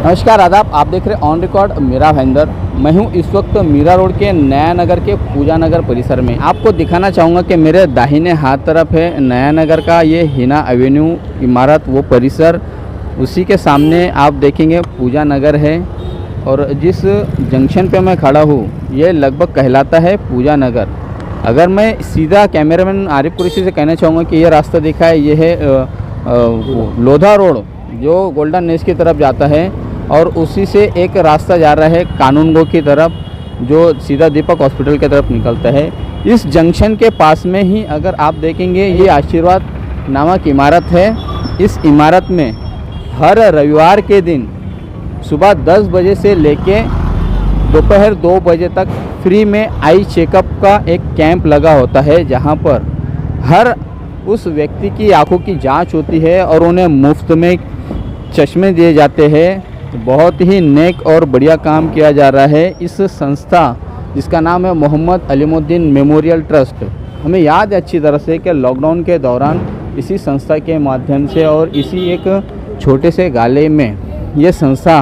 नमस्कार आदाब, आप देख रहे ऑन रिकॉर्ड मेरा भाईंदर। मैं हूं इस वक्त मीरा रोड के नया नगर के पूजा नगर परिसर में। आपको दिखाना चाहूँगा कि मेरे दाहिने हाथ तरफ है नया नगर का ये हिना एवेन्यू इमारत, वो परिसर। उसी के सामने आप देखेंगे पूजा नगर है और जिस जंक्शन पे मैं खड़ा हूँ ये लगभग कहलाता है पूजा नगर। अगर मैं सीधा कैमरामैन आरिफ कुरैशी से कहना चाहूँगा कि ये रास्ता देखा है, ये है लोधा रोड जो गोल्डन नेस की तरफ जाता है, और उसी से एक रास्ता जा रहा है कानूनगो की तरफ जो सीधा दीपक हॉस्पिटल की तरफ निकलता है। इस जंक्शन के पास में ही अगर आप देखेंगे ये आशीर्वाद नामक इमारत है। इस इमारत में हर रविवार के दिन सुबह 10 बजे से लेके दोपहर 2 बजे तक फ्री में आई चेकअप का एक कैंप लगा होता है, जहां पर हर उस व्यक्ति की आंखों की जांच होती है और उन्हें मुफ्त में चश्मे दिए जाते हैं। बहुत ही नेक और बढ़िया काम किया जा रहा है। इस संस्था जिसका नाम है मोहम्मद अलीमुद्दीन मेमोरियल ट्रस्ट, हमें याद है अच्छी तरह से कि लॉकडाउन के दौरान इसी संस्था के माध्यम से और इसी एक छोटे से गाले में ये संस्था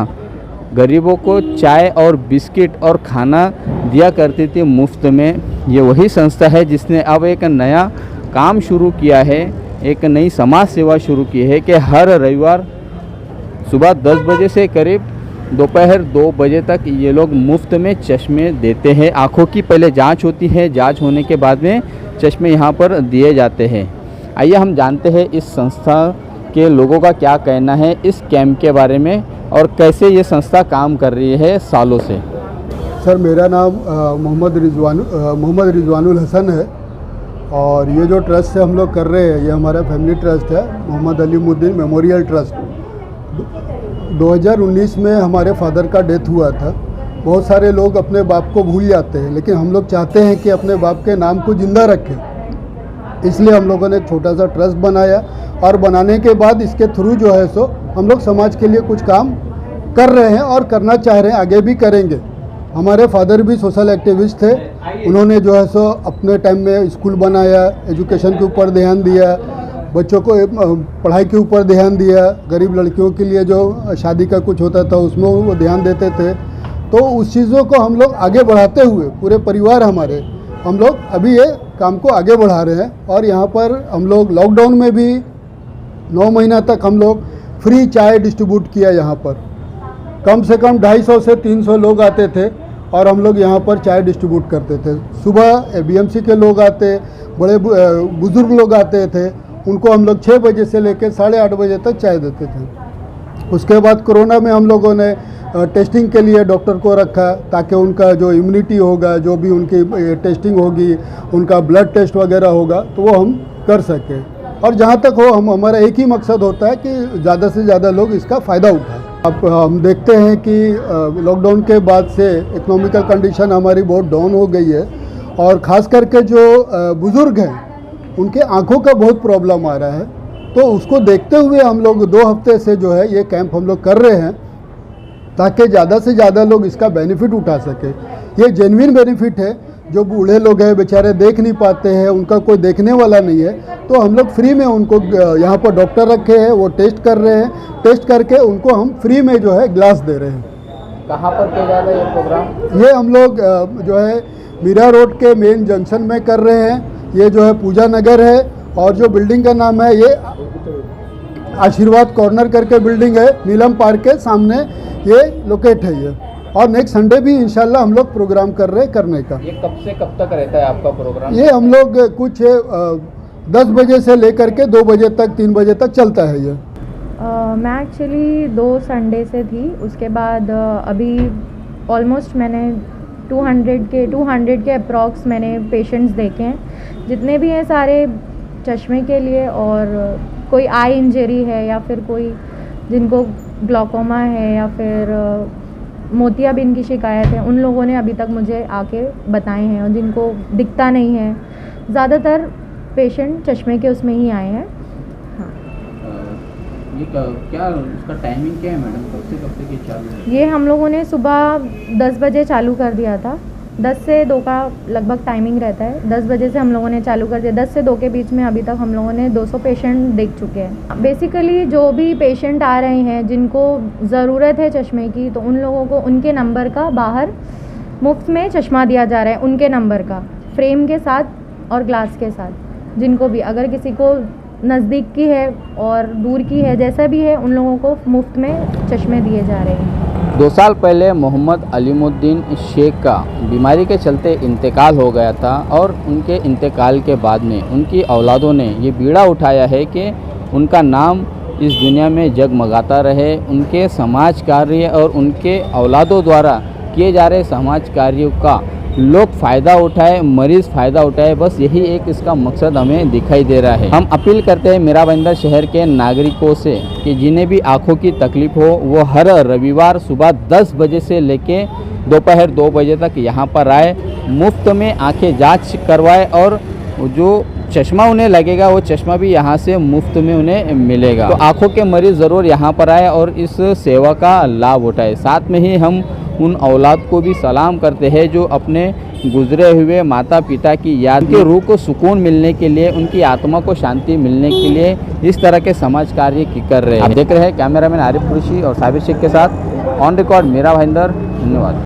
गरीबों को चाय और बिस्किट और खाना दिया करती थी मुफ्त में। ये वही संस्था है जिसने अब एक नया काम शुरू किया है, एक नई समाज सेवा शुरू की है कि हर रविवार सुबह 10 बजे से करीब दोपहर 2 बजे तक ये लोग मुफ्त में चश्मे देते हैं। आँखों की पहले जांच होती है, जांच होने के बाद में चश्मे यहाँ पर दिए जाते हैं। आइए हम जानते हैं इस संस्था के लोगों का क्या कहना है इस कैंप के बारे में और कैसे ये संस्था काम कर रही है सालों से। सर, मेरा नाम मोहम्मद रिजवानुल हसन है और ये जो ट्रस्ट से हम लोग कर रहे हैं ये हमारा फैमिली ट्रस्ट है, मोहम्मद अलीमुद्दीन मेमोरियल ट्रस्ट। 2019 में हमारे फादर का डेथ हुआ था। बहुत सारे लोग अपने बाप को भूल जाते हैं, लेकिन हम लोग चाहते हैं कि अपने बाप के नाम को ज़िंदा रखें। इसलिए हम लोगों ने एक छोटा सा ट्रस्ट बनाया और बनाने के बाद इसके थ्रू जो है सो हम लोग समाज के लिए कुछ काम कर रहे हैं और करना चाह रहे हैं, आगे भी करेंगे। हमारे फादर भी सोशल एक्टिविस्ट थे। उन्होंने जो है सो अपने टाइम में स्कूल बनाया, एजुकेशन के ऊपर ध्यान दिया, बच्चों को पढ़ाई के ऊपर ध्यान दिया, गरीब लड़कियों के लिए जो शादी का कुछ होता था उसमें वो ध्यान देते थे। तो उस चीज़ों को हम लोग आगे बढ़ाते हुए पूरे परिवार हमारे हम लोग अभी ये काम को आगे बढ़ा रहे हैं। और यहाँ पर हम लोग लॉकडाउन में भी 9 महीना तक हम लोग फ्री चाय डिस्ट्रीब्यूट किया। यहाँ पर कम से कम 250 से 300 लोग आते थे और हम लोग यहाँ पर चाय डिस्ट्रीब्यूट करते थे। सुबह बीएमसी के लोग आते, बड़े बुज़ुर्ग लोग आते थे, उनको हम लोग 6 बजे से लेकर 8:30 बजे तक चाय देते थे। उसके बाद कोरोना में हम लोगों ने टेस्टिंग के लिए डॉक्टर को रखा ताकि उनका जो इम्यूनिटी होगा, जो भी उनकी टेस्टिंग होगी, उनका ब्लड टेस्ट वगैरह होगा तो वो हम कर सकें। और जहाँ तक हो हमारा एक ही मकसद होता है कि ज़्यादा से ज़्यादा लोग इसका फ़ायदा उठाएं। अब हम देखते हैं कि लॉकडाउन के बाद से इकोनॉमिकल कंडीशन हमारी बहुत डाउन हो गई है और ख़ास करके जो बुज़ुर्ग हैं उनके आँखों का बहुत प्रॉब्लम आ रहा है। तो उसको देखते हुए हम लोग 2 हफ्ते से जो है ये कैंप हम लोग कर रहे हैं ताकि ज़्यादा से ज़्यादा लोग इसका बेनिफिट उठा सके। ये जेन्युइन बेनिफिट है। जो बूढ़े लोग हैं बेचारे देख नहीं पाते हैं, उनका कोई देखने वाला नहीं है, तो हम लोग फ्री में उनको यहाँ पर डॉक्टर रखे हैं, वो टेस्ट कर रहे हैं। टेस्ट करके उनको हम फ्री में जो है ग्लास दे रहे हैं। कहाँ पर किया जा रहा है ये प्रोग्राम? ये हम लोग जो है मीरा रोड के मेन जंक्शन में कर रहे हैं। ये जो है पूजा नगर है और जो बिल्डिंग का नाम है ये आशीर्वाद कॉर्नर करके बिल्डिंग है, नीलम पार्क के सामने ये लोकेट है ये। और नेक्स्ट संडे भी इंशाल्लाह हम लोग प्रोग्राम कर रहे हैं करने का। ये कब से कब तक रहता है आपका प्रोग्राम? ये हम लोग कुछ 10 बजे से लेकर के 2 बजे तक 3 बजे तक चलता है ये। मैं एक्चुअली 2 संडे से थी, उसके बाद अभी ऑलमोस्ट मैंने 200 के अप्रॉक्स मैंने पेशेंट्स देखे हैं। जितने भी हैं सारे चश्मे के लिए, और कोई आई इंजरी है या फिर कोई जिनको ग्लूकोमा है या फिर मोतियाबिंद की शिकायत है, उन लोगों ने अभी तक मुझे आके बताए हैं। और जिनको दिखता नहीं है, ज़्यादातर पेशेंट चश्मे के उसमें ही आए हैं। हाँ, ये क्या उसका टाइमिंग क्या है मैडम? कब से की चालू है? ये हम लोगों ने सुबह 10 बजे चालू कर दिया था 10 से 2 का लगभग टाइमिंग रहता है। 10 बजे से हम लोगों ने चालू कर दिया। 10 से 2 के बीच में अभी तक हम लोगों ने 200 पेशेंट देख चुके हैं। बेसिकली जो भी पेशेंट आ रहे हैं जिनको ज़रूरत है चश्मे की, तो उन लोगों को उनके नंबर का बाहर मुफ्त में चश्मा दिया जा रहा है, उनके नंबर का, फ्रेम के साथ और ग्लास के साथ। जिनको भी, अगर किसी को नज़दीक की है और दूर की है, जैसा भी है, उन लोगों को मुफ्त में चश्मे दिए जा रहे हैं। 2 साल पहले मोहम्मद अलीमुद्दीन शेख का बीमारी के चलते इंतकाल हो गया था और उनके इंतकाल के बाद में उनकी औलादों ने ये बीड़ा उठाया है कि उनका नाम इस दुनिया में जगमगाता रहे। उनके समाज कार्य और उनके औलादों द्वारा किए जा रहे समाज कार्यों का लोग फ़ायदा उठाए, मरीज़ फ़ायदा उठाए, बस यही एक इसका मकसद हमें दिखाई दे रहा है। हम अपील करते हैं मीरा भाईंदर शहर के नागरिकों से कि जिन्हें भी आँखों की तकलीफ़ हो वो हर रविवार सुबह 10 बजे से लेके दोपहर 2 बजे तक यहाँ पर आए, मुफ्त में आंखें जांच करवाए और जो चश्मा उन्हें लगेगा वो चश्मा भी यहाँ से मुफ्त में उन्हें मिलेगा। तो आँखों के मरीज़ ज़रूर यहाँ पर आए और इस सेवा का लाभ उठाए। साथ में ही हम उन औलाद को भी सलाम करते हैं जो अपने गुजरे हुए माता पिता की याद के रूह को सुकून मिलने के लिए, उनकी आत्मा को शांति मिलने के लिए इस तरह के समाज कार्य कर रहे हैं। आप देख रहे हैं कैमरामैन आरिफ कुरैशी और साबिर शेख के साथ ऑन रिकॉर्ड मीरा भाईंदर। धन्यवाद।